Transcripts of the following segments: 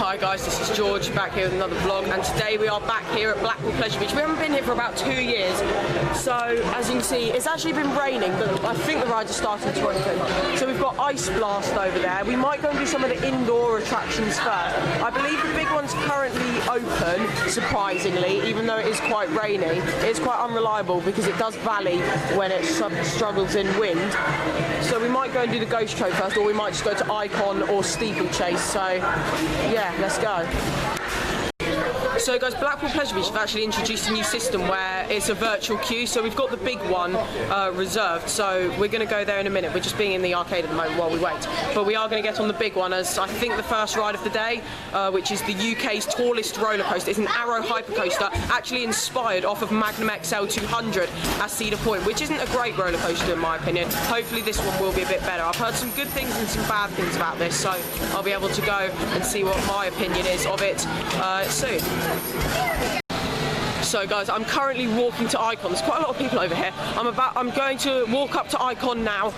Hi guys, this is George back here with another vlog, and today we are back here at Blackpool Pleasure Beach. We haven't been here for about 2 years, so as you can see it's actually been raining, but I think the rides are starting to run too. So we've got Ice Blast over there. We might go and do some of the indoor attractions first. I believe the big one's currently open, surprisingly, even though it is quite rainy. It's quite unreliable because it does valley when it struggles in wind. So we might go and do the Ghost Show first, or we might just go to Icon or Steeplechase. So yeah, let's go. So guys, Blackpool Pleasure Beach have actually introduced a new system where it's a virtual queue. So we've got the big one reserved, so we're going to go there in a minute. We're just being in the arcade at the moment while we wait. But we are going to get on the big one as I think the first ride of the day, which is the UK's tallest roller coaster. It's an Arrow hypercoaster, actually inspired off of Magnum XL 200 at Cedar Point, which isn't a great roller coaster in my opinion. Hopefully this one will be a bit better. I've heard some good things and some bad things about this, so I'll be able to go and see what my opinion is of it soon. So guys, I'm currently walking to Icon. There's quite a lot of people over here. I'm going to walk up to Icon now.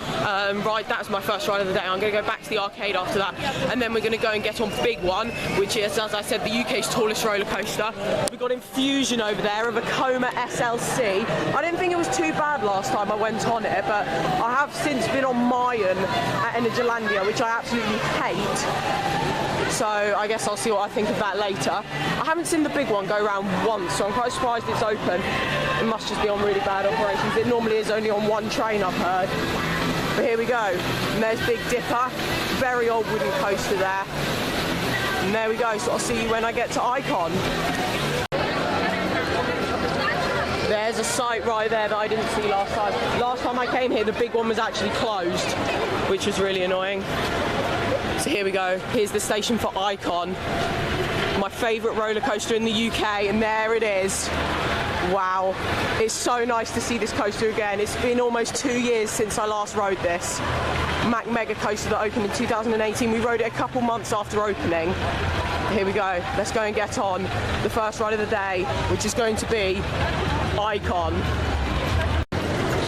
Right, that's my first ride of the day. I'm going to go back to the arcade after that, and then we're going to go and get on Big One, which is, as I said, the UK's tallest roller coaster. We've got Infusion over there of a Coma SLC. I didn't think it was too bad last time I went on it, but I have since been on Mayan at Energylandia, which I absolutely hate. So I guess I'll see what I think of that later. I haven't seen the big one go around once, so I'm quite surprised it's open. It must just be on really bad operations. It normally is only on one train, I've heard. But here we go. And there's Big Dipper. Very old wooden coaster there. And there we go. So I'll see you when I get to Icon. There's a site right there that I didn't see last time. Last time I came here, the big one was actually closed, which was really annoying. So here we go, here's the station for Icon. My favourite roller coaster in the UK, and there it is. Wow, it's so nice to see this coaster again. It's been almost 2 years since I last rode this. Mac Mega coaster that opened in 2018. We rode it a couple months after opening. Here we go, let's go and get on the first ride of the day, which is going to be Icon.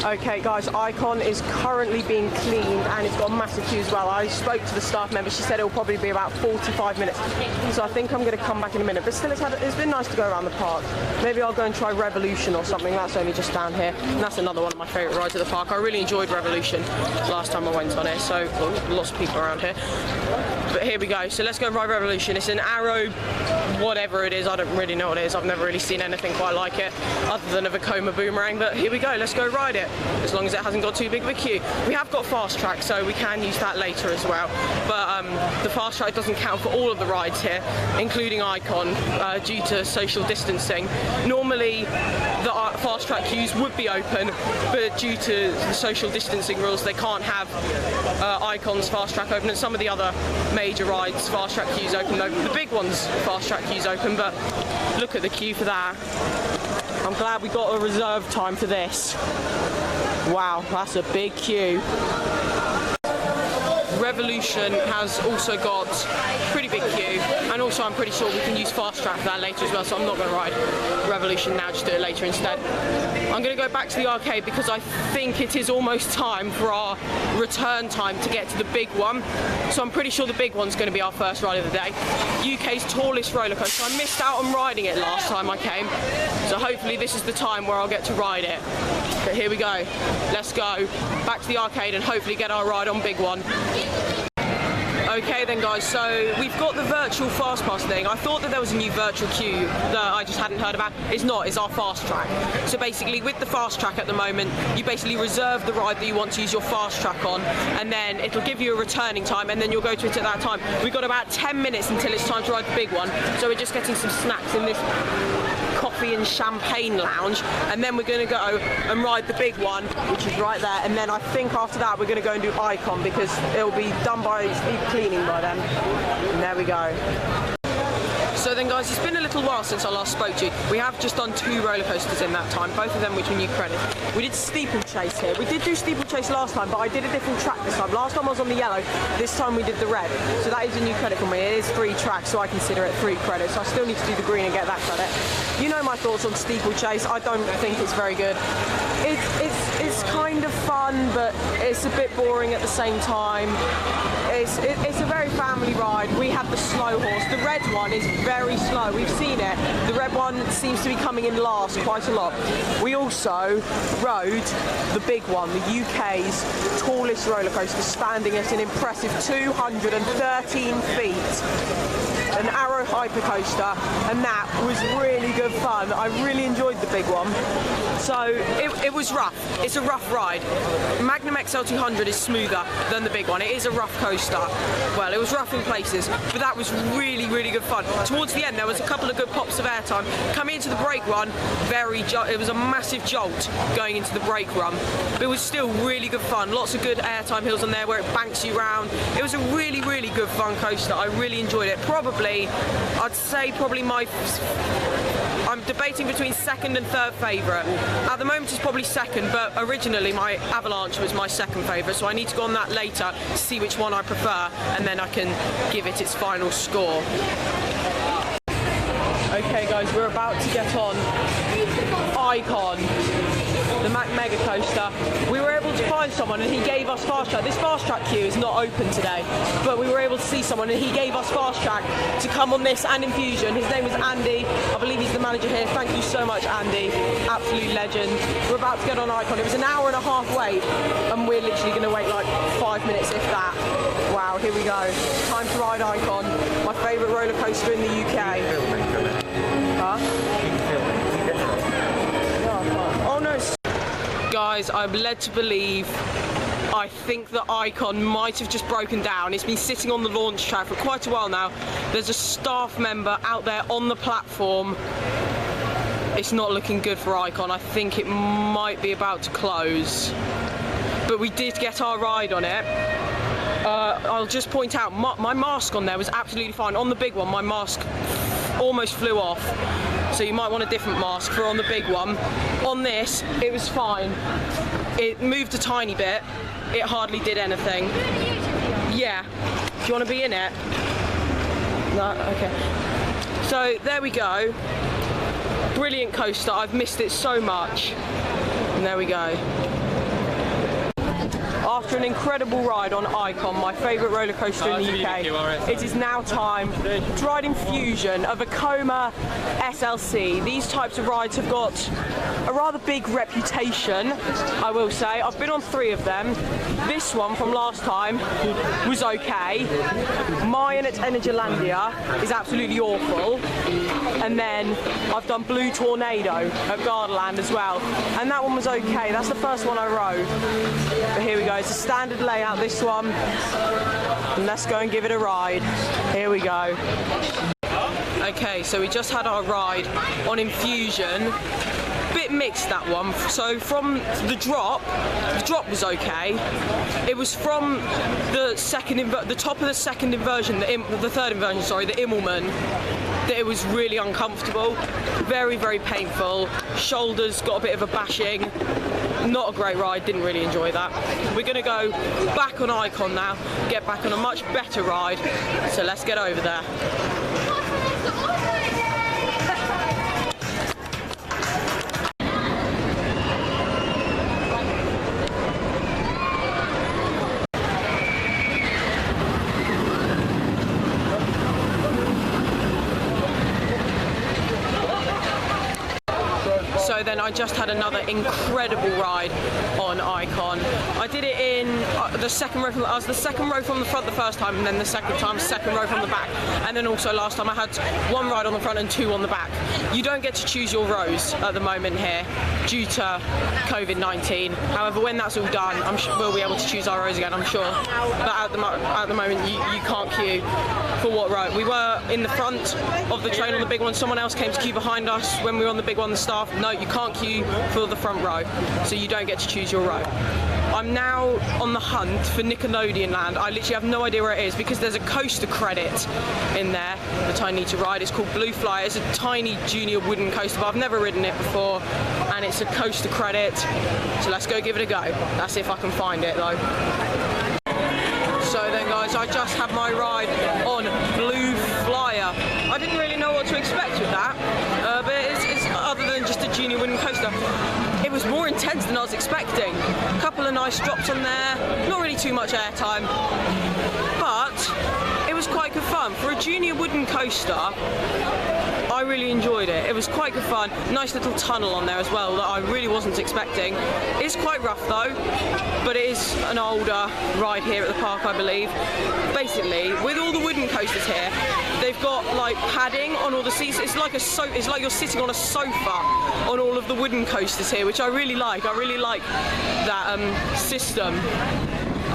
Okay guys, Icon is currently being cleaned and it's got a massive queue as well. I spoke to the staff member, she said it will probably be about 45 minutes. So I think I'm going to come back in a minute. But still, it's been nice to go around the park. Maybe I'll go and try Revolution or something. That's only just down here. And that's another one of my favourite rides at the park. I really enjoyed Revolution last time I went on it. So lots of people around here. But here we go. So let's go and ride Revolution. It's an Arrow, whatever it is. I don't really know what it is. I've never really seen anything quite like it other than a Vekoma Boomerang. But here we go. Let's go ride it. As long as it hasn't got too big of a queue. We have got fast track, so we can use that later as well. But the fast track doesn't count for all of the rides here, including Icon, due to social distancing. Normally, the fast track queues would be open, but due to the social distancing rules, they can't have Icon's fast track open, and some of the other major rides fast track queues open. The big ones fast track queues open, but look at the queue for that. I'm glad we got a reserved time for this. Wow, that's a big queue. Revolution has also got a pretty big queue, and also I'm pretty sure we can use fast track for that later as well, so I'm not going to ride Revolution now, just do it later instead. I'm going to go back to the arcade because I think it is almost time for our return time to get to the big one. So I'm pretty sure the big one's going to be our first ride of the day. UK's tallest roller coaster. I missed out on riding it last time I came, so hopefully this is the time where I'll get to ride it. But here we go. Let's go back to the arcade and hopefully get our ride on Big One. Okay then guys, so we've got the virtual fast pass thing. I thought that there was a new virtual queue that I just hadn't heard about. It's not, it's our fast track. So basically with the fast track at the moment, you basically reserve the ride that you want to use your fast track on, and then it'll give you a returning time, and then you'll go to it at that time. We've got about 10 minutes until it's time to ride the big one, so we're just getting some snacks in this coffee and champagne lounge, and then we're going to go and ride the big one, which is right there, and then I think after that we're going to go and do Icon because it'll be done by deep cleaning by then. And there we go. So then guys, it's been a little while since I last spoke to you. We have just done 2 roller coasters in that time, both of them which were new credit. We did Steeplechase here. We did do Steeplechase last time, but I did a different track this time. Last time I was on the yellow, this time we did the red. So that is a new credit for me. It is 3 tracks, so I consider it 3 credits. So I still need to do the green and get that credit. You know my thoughts on Steeplechase. I don't think it's very good. It's kind of fun, but it's a bit boring at the same time. It's a very family ride. We have the slow horse. The red one is very slow. We've seen it. The red one seems to be coming in last quite a lot. We also rode the big one, the UK's tallest roller coaster, standing at an impressive 213 feet. An Arrow hypercoaster, and that was really good fun. I really enjoyed the big one. So it was rough. It's a rough ride. Magnum XL200 is smoother than the big one. It is a rough coaster. Well, it was rough in places, but that was really, really good fun. Towards the end, there was a couple of good pops of airtime. Coming into the brake run, it was a massive jolt going into the brake run, but it was still really good fun. Lots of good airtime hills on there where it banks you round. It was a really, really good fun coaster. I really enjoyed it. I'd say I'm debating between second and third favourite. At the moment it's probably second, but originally my Avalanche was my second favourite, so I need to go on that later to see which one I prefer, and then I can give it its final score. Okay guys, we're about to get on Icon, the Mac Mega Coaster. We were able to find someone and he gave us fast track. This fast track queue is not open today, but we were able to see someone and he gave us fast track to come on this and Infusion. His name is Andy. I believe he's the manager here. Thank you so much, Andy. Absolute legend. We're about to get on Icon. It was an hour and a half wait, and we're literally going to wait like 5 minutes, if that. Wow, here we go. Time to ride Icon, my favourite roller coaster in the UK. Huh? Oh no. Guys, I'm led to believe I think the Icon might have just broken down. It's been sitting on the launch track for quite a while now. There's a staff member out there on the platform. It's not looking good for Icon. I think it might be about to close. But we did get our ride on it. I'll just point out, my mask on there was absolutely fine. On the big one, my mask almost flew off. So you might want a different mask for on the big one. On this, it was fine. It moved a tiny bit. It hardly did anything. Yeah. Do you want to be in it? No? Okay. So there we go. Brilliant coaster. I've missed it so much. And there we go. After an incredible ride on Icon, my favourite roller coaster in the UK, it is now time to ride Infusion, a Vekoma SLC. These types of rides have got a rather big reputation, I will say. I've been on 3 of them. This one from last time was okay. Mine at Energylandia is absolutely awful. And then I've done Blue Tornado at Gardaland as well. And that one was okay. That's the first one I rode. But here we go. It's a standard layout, this one. And let's go and give it a ride. Here we go. Okay, so we just had our ride on Infusion. Bit mixed, that one. So from the drop was okay. It was from the top of the second inversion, the third inversion, sorry, the Immelman, that it was really uncomfortable. Very, very painful. Shoulders got a bit of a bashing. Not a great ride, didn't really enjoy that. We're going to go back on Icon now, get back on a much better ride. So let's get over there. So then I just had another incredible ride on Icon. I did it in the second row I was the second row from the front the first time, and then the second time second row from the back. And then also last time I had 1 ride on the front and 2 on the back. You don't get to choose your rows at the moment here due to COVID-19. However, when that's all done, I'm sure we'll be able to choose our rows again, I'm sure. But at the moment you can't queue for what row. We were in the front of the train on the big one. Someone else came to queue behind us when we were on the big one, the staff. No, you can't queue for the front row, so you don't get to choose your row. I'm now on the hunt for Nickelodeon Land. I literally have no idea where it is because there's a coaster credit in there that I need to ride. It's called Blue Fly. It's a tiny junior wooden coaster, but I've never ridden it before, and it's a coaster credit. So let's go give it a go. Let's see if I can find it though. So then guys, I just had my ride on Blue Flyer. I didn't really know what to expect with that, but it's other than just a junior wooden coaster. It was more intense than than I was expecting. A couple of nice drops on there, not really too much airtime, but it was quite good fun. For a junior wooden coaster, I really enjoyed it. It was quite good fun. Nice little tunnel on there as well that I really wasn't expecting. It's quite rough though, but it is an older ride here at the park, I believe. Basically, with all the wooden coasters here, they've got like padding on all the seats. It's like you're sitting on a sofa on all of the wooden coasters here, which I really like. I really like that system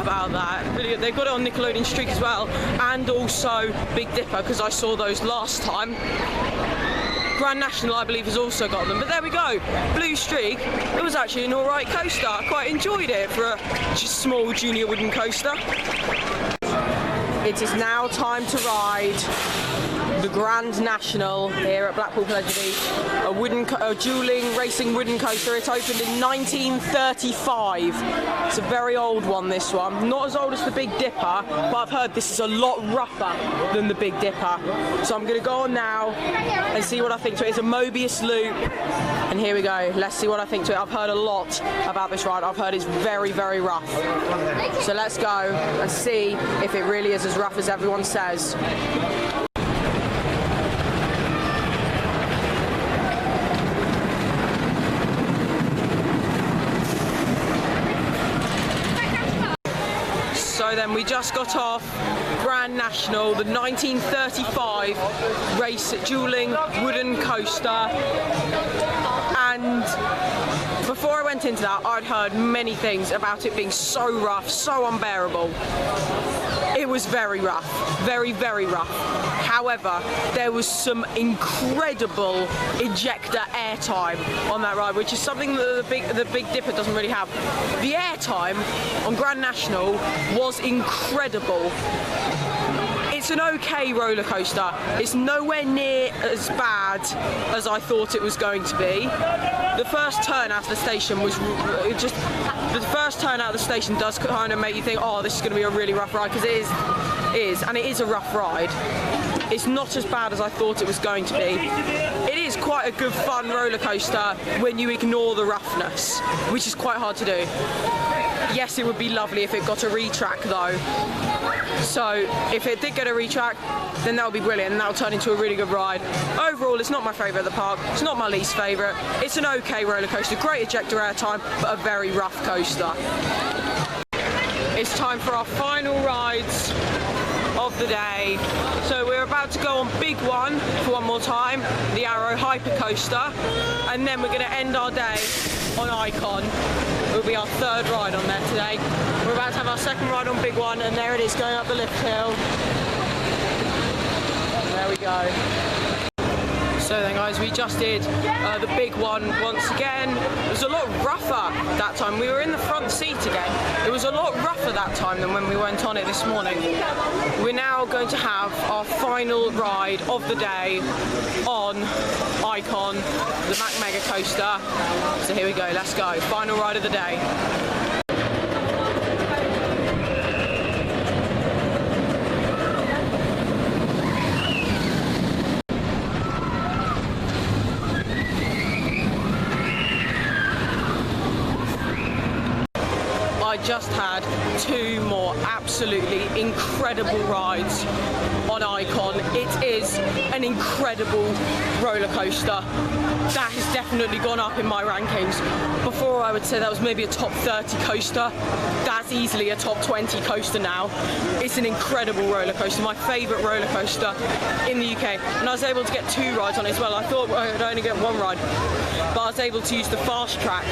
about that. Brilliant. They've got it on Nickelodeon Streak as well, and also Big Dipper, because I saw those last time. Grand National, I believe, has also got them. But there we go, Blue Streak. It was actually an alright coaster. I quite enjoyed it for a just small junior wooden coaster. It is now time to ride the Grand National here at Blackpool Pleasure Beach, a dueling racing wooden coaster. It opened in 1935. It's a very old one, this one. Not as old as the Big Dipper, but I've heard this is a lot rougher than the Big Dipper. So I'm going to go on now and see what I think to it. It's a Mobius loop, and here we go. Let's see what I think to it. I've heard a lot about this ride. I've heard it's very, very rough. So let's go and see if it really is as rough as everyone says. So then we just got off Grand National, the 1935 race dueling wooden coaster, and before I went into that, I'd heard many things about it being so rough, so unbearable. It was very rough, very, very rough. However, there was some incredible ejector airtime on that ride, which is something that the Big Dipper doesn't really have. The airtime on Grand National was incredible. It's an okay roller coaster. It's nowhere near as bad as I thought it was going to be. The first turn out of the station was just... The first turn out of the station does kind of make you think, oh, this is going to be a really rough ride, because it is, and it is a rough ride. It's not as bad as I thought it was going to be. It is quite a good fun roller coaster when you ignore the roughness, which is quite hard to do. Yes, it would be lovely if it got a retrack though. So if it did get a retrack, then that would be brilliant, and that would turn into a really good ride. Overall, it's not my favourite at the park. It's not my least favourite. It's an okay roller coaster, great ejector airtime, but a very rough coaster. It's time for our final rides of the day. So we're about to go on Big One for one more time, the Arrow Hyper Coaster, and then we're going to end our day on Icon. It will be our third ride on there today. We're about to have our second ride on Big One, and there it is going up the lift hill. There we go. So then guys, we just did the Big One once again. It was a lot rougher that time. We were in the front seat again. It was a lot rougher that time than when we went on it this morning. We're now going to have our final ride of the day on Icon, the Mac Mega Coaster. So here we go, let's go. Final ride of the day. I just had two more absolutely incredible rides on Icon. It is an incredible roller coaster. That has definitely gone up in my rankings. Before I would say that was maybe a top 30 coaster. That's easily a top 20 coaster now. It's an incredible roller coaster, my favourite roller coaster in the UK. And I was able to get two rides on it as well. I thought I would only get one ride, but I was able to use the fast track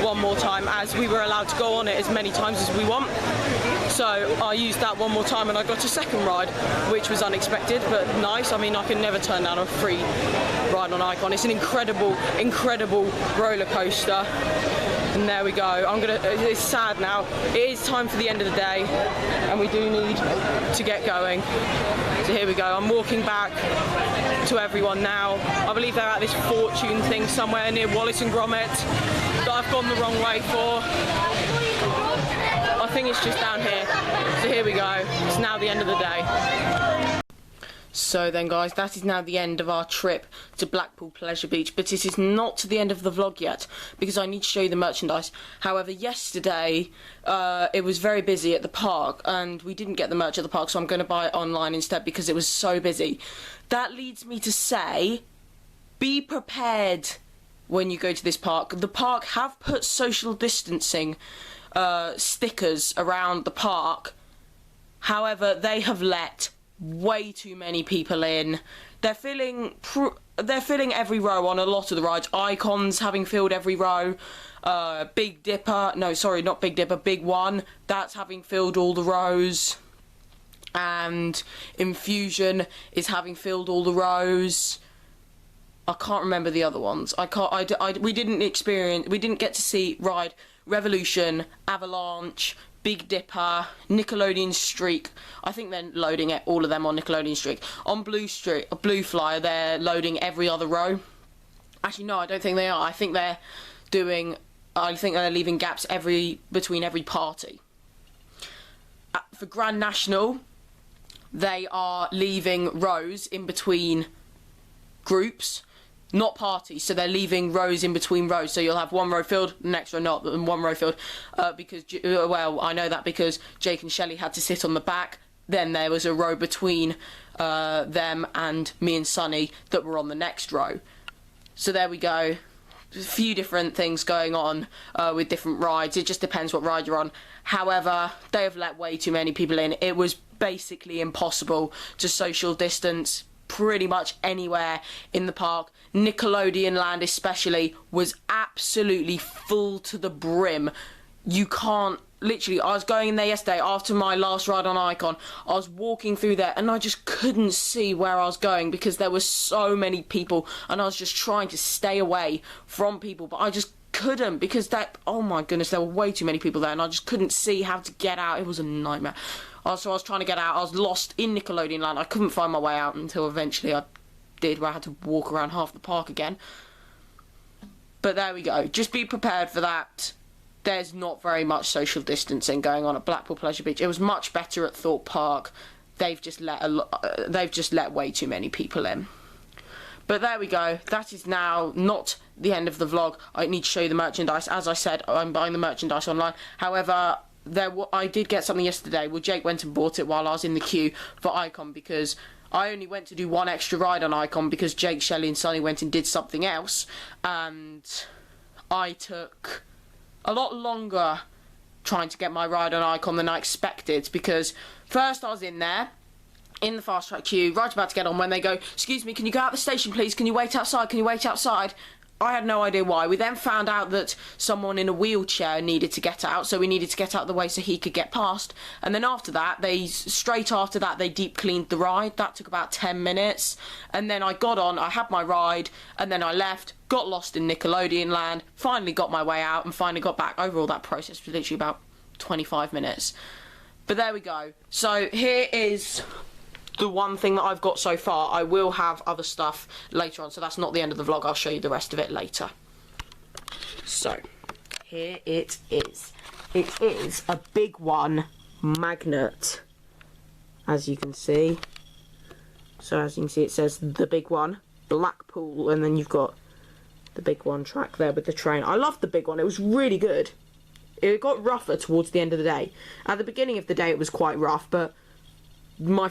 one more time, as we were allowed to go on it as many times as we want. So I used that one more time and I got a second ride, which was unexpected but nice. I mean, I can never turn down a free ride on Icon. It's an incredible, incredible roller coaster. And there we go. It's sad now. It is time for the end of the day, and we do need to get going. So here we go. I'm walking back to everyone now. I believe they're at this fortune thing somewhere near Wallace and Gromit that I've gone the wrong way for. I think it's just down here. So here we go. It's now the end of the day. So then guys, that is now the end of our trip to Blackpool Pleasure Beach, but it is not the end of the vlog yet, because I need to show you the merchandise. However, yesterday, it was very busy at the park, and we didn't get the merch at the park, so I'm going to buy it online instead, because it was so busy. That leads me to say, be prepared when you go to this park. The park have put social distancing stickers around the park. However, they have let way too many people in. They're filling every row on a lot of the rides. Icons having filled every row. Big Dipper, no, sorry, not Big Dipper, Big One, that's having filled all the rows. And Infusion is having filled all the rows. I can't remember the other ones. We didn't get to see ride Revolution, Avalanche, Big Dipper, Nickelodeon Streak. I think they're loading all of them on Nickelodeon Streak. On Blue Flyer, they're loading every other row. Actually, no, I don't think they are. I think they're leaving gaps between every party. For Grand National, they are leaving rows in between groups. Not parties, so they're leaving rows in between rows. So you'll have one row filled, the next row not, and one row filled. Well, I know that because Jake and Shelley had to sit on the back. Then there was a row between them and me and Sunny that were on the next row. So there we go. A few different things going on with different rides. It just depends what ride you're on. However, they have let way too many people in. It was basically impossible to social distance pretty much anywhere in the park. Nickelodeon Land especially was absolutely full to the brim. You can't, literally, I was going in there yesterday after my last ride on Icon. I was walking through there and I just couldn't see where I was going because there were so many people, and I was just trying to stay away from people, but I just couldn't because oh my goodness, there were way too many people there and I just couldn't see how to get out. It was a nightmare. So I was trying to get out. I was lost in Nickelodeon Land. I couldn't find my way out until eventually I did, where I had to walk around half the park again. But there we go. Just be prepared for that. There's not very much social distancing going on at Blackpool Pleasure Beach. It was much better at Thorpe Park. They've just let way too many people in. But there we go. That is now not the end of the vlog. I need to show you the merchandise. As I said, I'm buying the merchandise online. However, I did get something yesterday. Well, Jake went and bought it while I was in the queue for Icon, because I only went to do one extra ride on Icon because Jake, Shelley and Sunny went and did something else, and I took a lot longer trying to get my ride on Icon than I expected, because first I was in there in the fast track queue, right about to get on, when they go, "Excuse me, can you go out the station please, can you wait outside, can you wait outside?" I had no idea why. We then found out that someone in a wheelchair needed to get out, so we needed to get out of the way so he could get past. And then after that, straight after that, they deep cleaned the ride. That took about 10 minutes. And then I got on, I had my ride, and then I left, got lost in Nickelodeon Land, finally got my way out, and finally got back. Overall, that process was literally about 25 minutes. But there we go. So here is the one thing that I've got so far. I will have other stuff later on, so that's not the end of the vlog. I'll show you the rest of it later. So here it is. It is a Big One magnet, as you can see. So as you can see, it says the Big One Blackpool, and then you've got the Big One track there with the train. I loved the Big One. It was really good. It got rougher towards the end of the day. At the beginning of the day it was quite rough, but my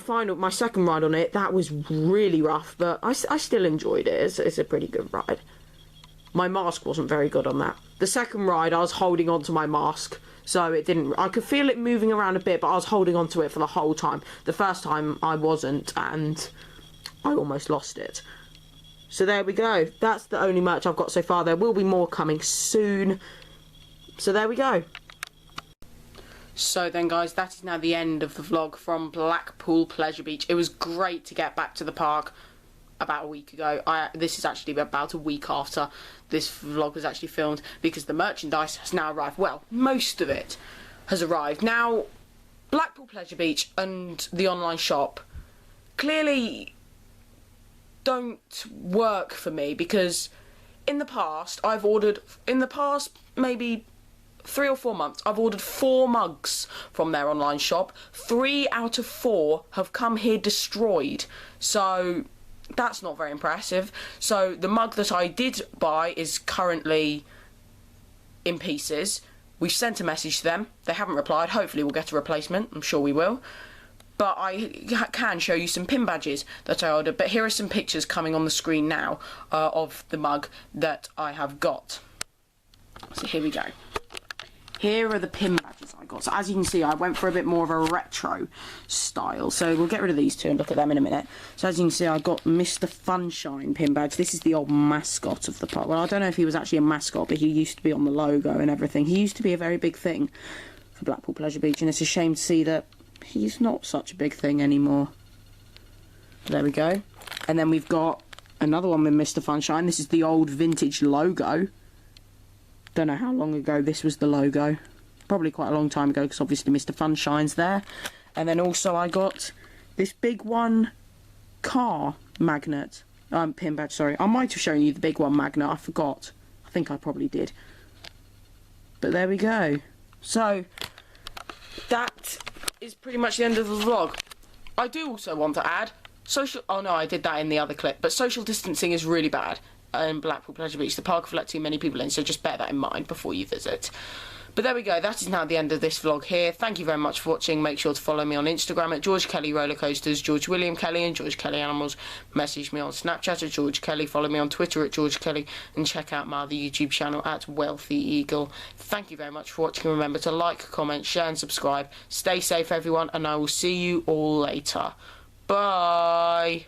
second ride on it, that was really rough, but I still enjoyed it. It's a pretty good ride. My mask wasn't very good on that. The second ride, I was holding on to my mask, so it didn't. I could feel it moving around a bit, but I was holding on to it for the whole time. The first time, I wasn't, and I almost lost it. So there we go. That's the only merch I've got so far. There will be more coming soon. So there we go. So then guys, that is now the end of the vlog from Blackpool Pleasure Beach. It was great to get back to the park about a week ago. This is actually about a week after this vlog was actually filmed, because the merchandise has now arrived. Well, most of it has arrived. Now, Blackpool Pleasure Beach and the online shop clearly don't work for me, because in the past, maybe 3 or 4 months, I've ordered 4 mugs from their online shop. 3 out of 4 have come here destroyed. So that's not very impressive. So the mug that I did buy is currently in pieces. We've sent a message to them. They haven't replied. Hopefully we'll get a replacement. I'm sure we will. But I can show you some pin badges that I ordered. But here are some pictures coming on the screen now of the mug that I have got. So here we go. Here are the pin badges I got. So as you can see, I went for a bit more of a retro style. So we'll get rid of these two and look at them in a minute. So as you can see, I got Mr. Funshine pin badge. This is the old mascot of the park. Well, I don't know if he was actually a mascot, but he used to be on the logo and everything. He used to be a very big thing for Blackpool Pleasure Beach, and it's a shame to see that he's not such a big thing anymore. There we go. And then we've got another one with Mr. Funshine. This is the old vintage logo. Don't know how long ago this was the logo. Probably quite a long time ago, because obviously Mr. Funshine's there. And then also I got this big one car magnet. Pin badge, sorry. I might have shown you the big one magnet. I forgot. I think I probably did. But there we go. So that is pretty much the end of the vlog. I do also want to add oh no, I did that in the other clip, but social distancing is really bad in Blackpool Pleasure Beach. The park will let too many people in, so just bear that in mind before you visit. But there we go, that is now the end of this vlog here. Thank you very much for watching. Make sure to follow me on Instagram at George Kelly Rollercoasters, George William Kelly and George Kelly Animals. Message me on Snapchat at George Kelly, follow me on Twitter at George Kelly, and check out my other YouTube channel at Wealthy Eagle. Thank you very much for watching. Remember to like, comment, share and subscribe. Stay safe everyone, and I will see you all later. Bye!